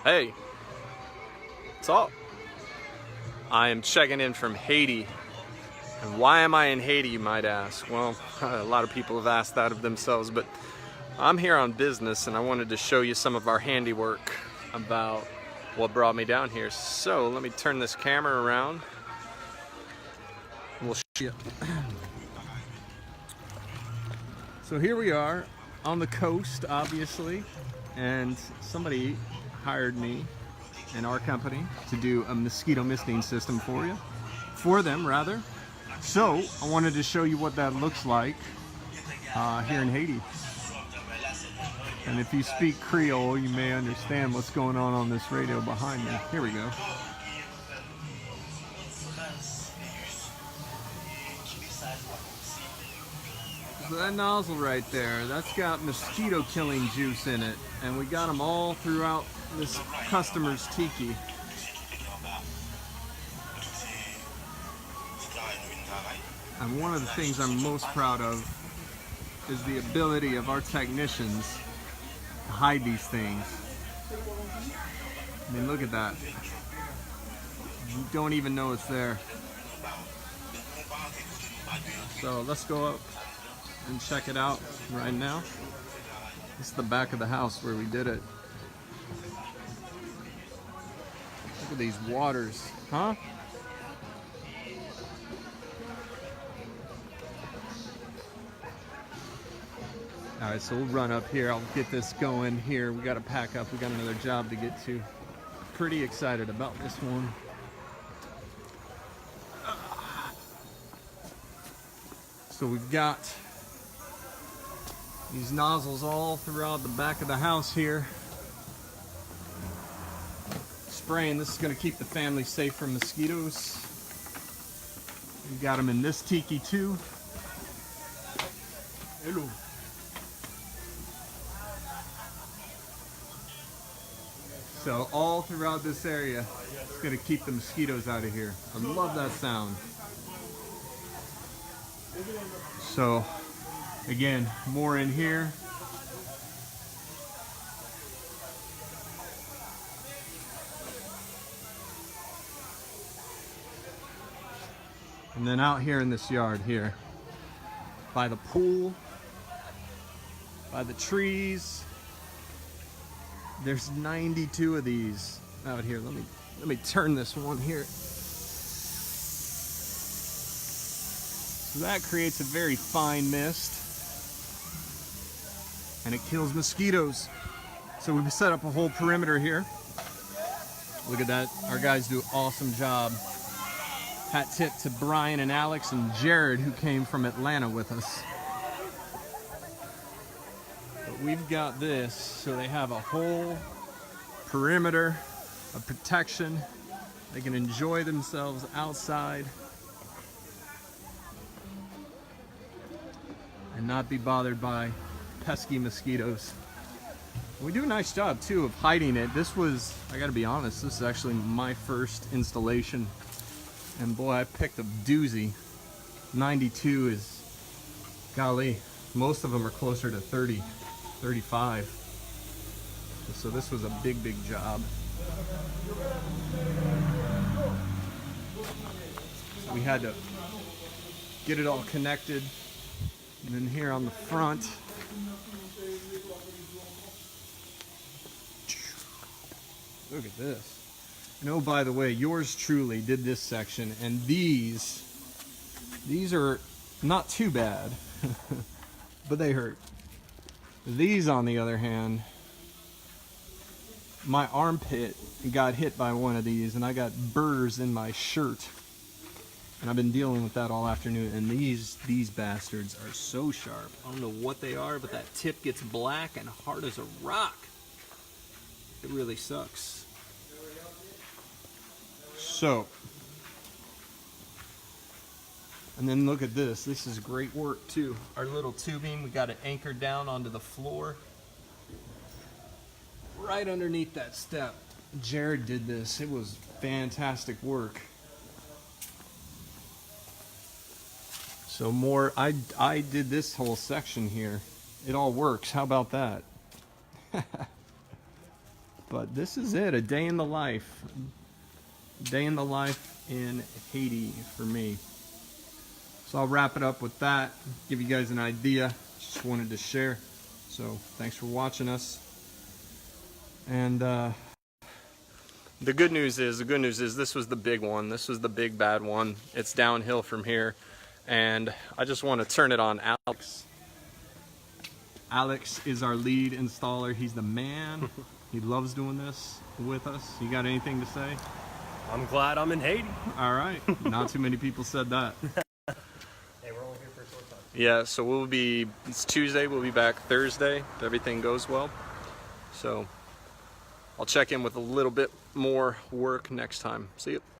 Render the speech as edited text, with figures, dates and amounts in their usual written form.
Hey, what's up? I am checking in from Haiti. And why am I in Haiti, you might ask? Well, a lot of people have asked that of themselves, but I'm here on business and I wanted to show you some of our handiwork about what brought me down here. So let me turn this camera around. We'll show you. So here we are on the coast, obviously, and somebody hired me and our company to do a mosquito misting system for them rather. So I wanted to show you what that looks like here in Haiti. And if you speak Creole, you may understand what's going on this radio behind me. Here we go. So that nozzle right there, that's got mosquito killing juice in it, and we got them all throughout this customer's tiki. And one of the things I'm most proud of is the ability of our technicians to hide these things. I mean, look at that. You don't even know it's there. So let's go up and check it out right now. This is the back of the house where we did it. Look at these waters, huh? All right, so we'll run up here. I'll get this going here. We got to pack up. We got another job to get to. Pretty excited about this one. So we've got these nozzles all throughout the back of the house here. Spraying. This is going to keep the family safe from mosquitoes. We've got them in this tiki too. Hello. So all throughout this area, it's going to keep the mosquitoes out of here. I love that sound. So again, more in here. And then out here in this yard here, by the pool, by the trees, there's 92 of these out here. Let me turn this one here. So that creates a very fine mist, and it kills mosquitoes. So we've set up a whole perimeter here. Look at that. Our guys do an awesome job. Hat tip to Brian and Alex and Jared, who came from Atlanta with us. But we've got this, so they have a whole perimeter of protection. They can enjoy themselves outside and not be bothered by pesky mosquitoes. We do a nice job too of hiding it. This was, I gotta be honest, this is actually my first installation. And boy, I picked a doozy. 92 is, golly, most of them are closer to 30, 35. So this was a big job. So we had to get it all connected. And then here on the front, look at this. And oh, by the way, yours truly did this section, and these are not too bad, but they hurt. These, on the other hand, my armpit got hit by one of these, and I got burrs in my shirt. And I've been dealing with that all afternoon, and these bastards are so sharp. I don't know what they are, but that tip gets black and hard as a rock. It really sucks. So, and then look at this. This is great work too. Our little tubing, we got it anchored down onto the floor, right underneath that step. Jared did this. It was fantastic work. So more, I did this whole section here. It all works. How about that? But this is it, a day in the life. Day in the life in Haiti for me. So I'll wrap it up with that, give you guys an idea. Just wanted to share. So thanks for watching us. And the good news is this was the big one. This was the big bad one. It's downhill from here. And I just want to turn it on Alex. Alex is our lead installer. He's the man. He loves doing this with us. You got anything to say? I'm glad I'm in Haiti. All right. Not too many people said that. Hey, we're only here for a short time. Yeah, so it's Tuesday. We'll be back Thursday if everything goes well. So I'll check in with a little bit more work next time. See you.